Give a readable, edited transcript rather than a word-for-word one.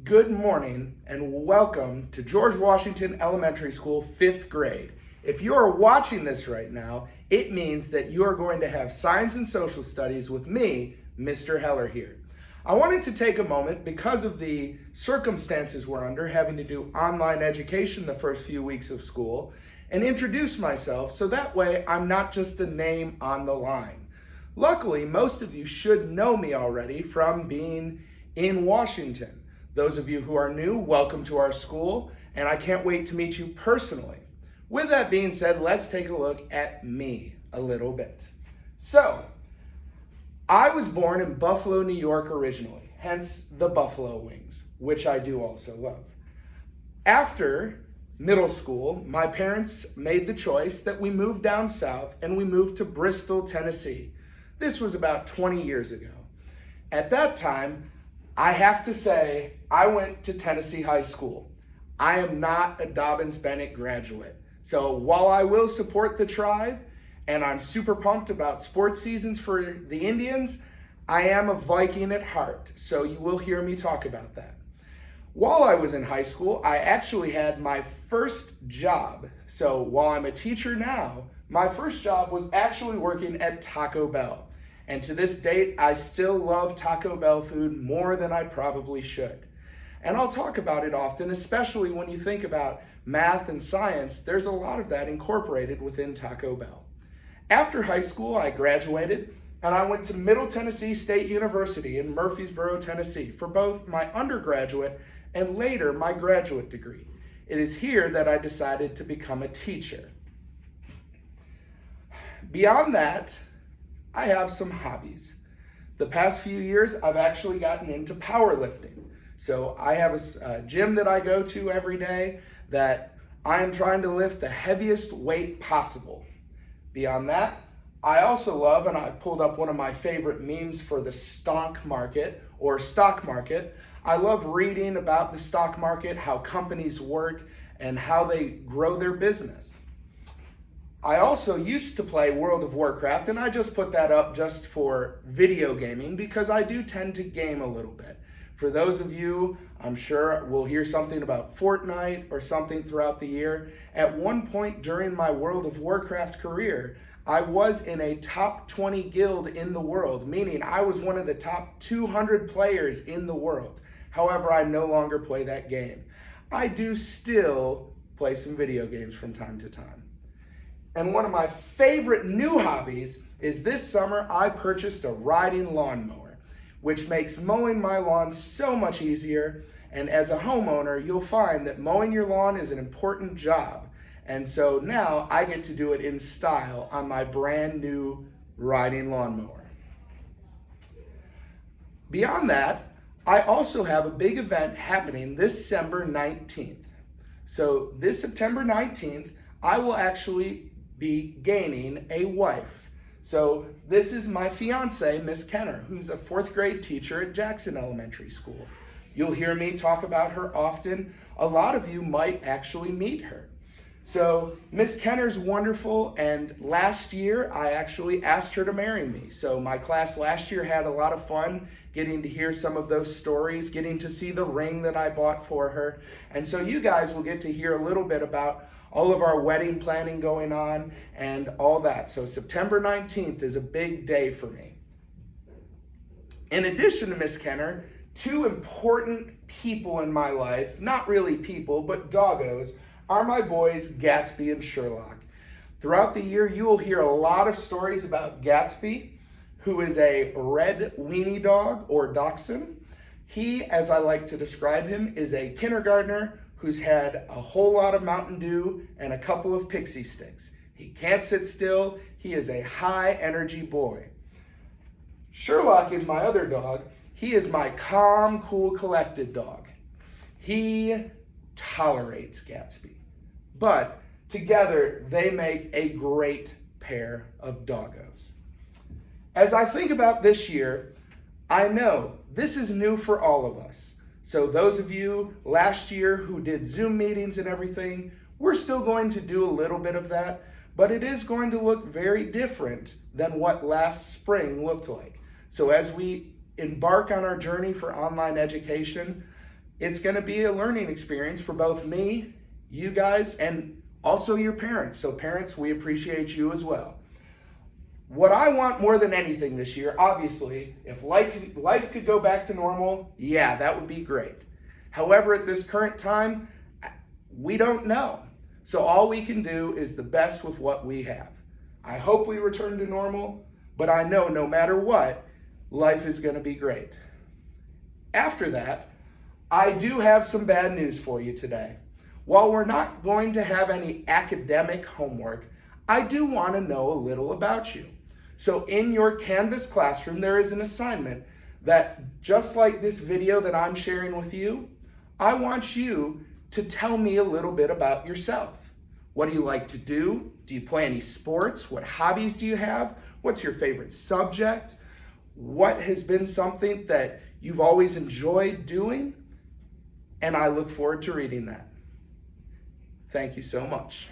Good morning and welcome to George Washington Elementary School 5th grade. If you are watching this right now, it means that you are going to have Science and Social Studies with me, Mr. Heller here. I wanted to take a moment because of the circumstances we're under, having to do online education the first few weeks of school, and introduce myself so that way I'm not just a name on the line. Luckily, most of you should know me already from being in Washington. Those of you who are new, welcome to our school, and I can't wait to meet you personally. With that being said, let's take a look at me a little bit. So, I was born in Buffalo, New York originally, hence the Buffalo Wings, which I do also love. After middle school, my parents made the choice that we moved down south and we moved to Bristol, Tennessee. This was about 20 years ago. At that time, I have to say, I went to Tennessee High School. I am not a Dobbins-Bennett graduate. So while I will support the tribe, and I'm super pumped about sports seasons for the Indians, I am a Viking at heart. So you will hear me talk about that. While I was in high school, I actually had my first job. So while I'm a teacher now, my first job was actually working at Taco Bell. And to this date, I still love Taco Bell food more than I probably should. And I'll talk about it often, especially when you think about math and science. There's a lot of that incorporated within Taco Bell. After high school, I graduated and I went to Middle Tennessee State University in Murfreesboro, Tennessee for both my undergraduate and later my graduate degree. It is here that I decided to become a teacher. Beyond that, I have some hobbies. The past few years, I've actually gotten into powerlifting. So I have a gym that I go to every day that I am trying to lift the heaviest weight possible. Beyond that, I also love, and I pulled up one of my favorite memes for the stock market. I love reading about the stock market, how companies work, and how they grow their business. I also used to play World of Warcraft, and I just put that up just for video gaming because I do tend to game a little bit. For those of you, I'm sure we'll hear something about Fortnite or something throughout the year. At one point during my World of Warcraft career, I was in a top 20 guild in the world, meaning I was one of the top 200 players in the world. However, I no longer play that game. I do still play some video games from time to time. And one of my favorite new hobbies is this summer I purchased a riding lawnmower, which makes mowing my lawn so much easier. And as a homeowner, you'll find that mowing your lawn is an important job. And so now I get to do it in style on my brand new riding lawnmower. Beyond that, I also have a big event happening this December 19th. So this September 19th, I will actually be gaining a wife. So this is my fiance, Miss Kenner, who's a 4th grade teacher at Jackson Elementary School. You'll hear me talk about her often. A lot of you might actually meet her. So Miss Kenner's wonderful, and last year I actually asked her to marry me. So my class last year had a lot of fun getting to hear some of those stories, getting to see the ring that I bought for her. And so you guys will get to hear a little bit about all of our wedding planning going on and all that. So September 19th is a big day for me. In addition to Miss Kenner, 2 important people in my life, not really people, but doggos, are my boys Gatsby and Sherlock. Throughout the year, you will hear a lot of stories about Gatsby, who is a red weenie dog or dachshund. He, as I like to describe him, is a kindergartner who's had a whole lot of Mountain Dew and a couple of pixie sticks. He can't sit still. He is a high energy boy. Sherlock is my other dog. He is my calm, cool, collected dog. He tolerates Gatsby, but together they make a great pair of doggos. As I think about this year, I know this is new for all of us. So those of you last year who did Zoom meetings and everything, we're still going to do a little bit of that, but it is going to look very different than what last spring looked like. So as we embark on our journey for online education, It's going to be a learning experience for both me, you guys, and also your parents. So parents, we appreciate you as well. What I want more than anything this year, obviously, if life could go back to normal, yeah, that would be great. However, at this current time, we don't know. So all we can do is the best with what we have. I hope we return to normal, but I know no matter what, life is going to be great. After that, I do have some bad news for you today. While we're not going to have any academic homework, I do want to know a little about you. So in your Canvas classroom, there is an assignment that, just like this video that I'm sharing with you, I want you to tell me a little bit about yourself. What do you like to do? Do you play any sports? What hobbies do you have? What's your favorite subject? What has been something that you've always enjoyed doing? And I look forward to reading that. Thank you so much.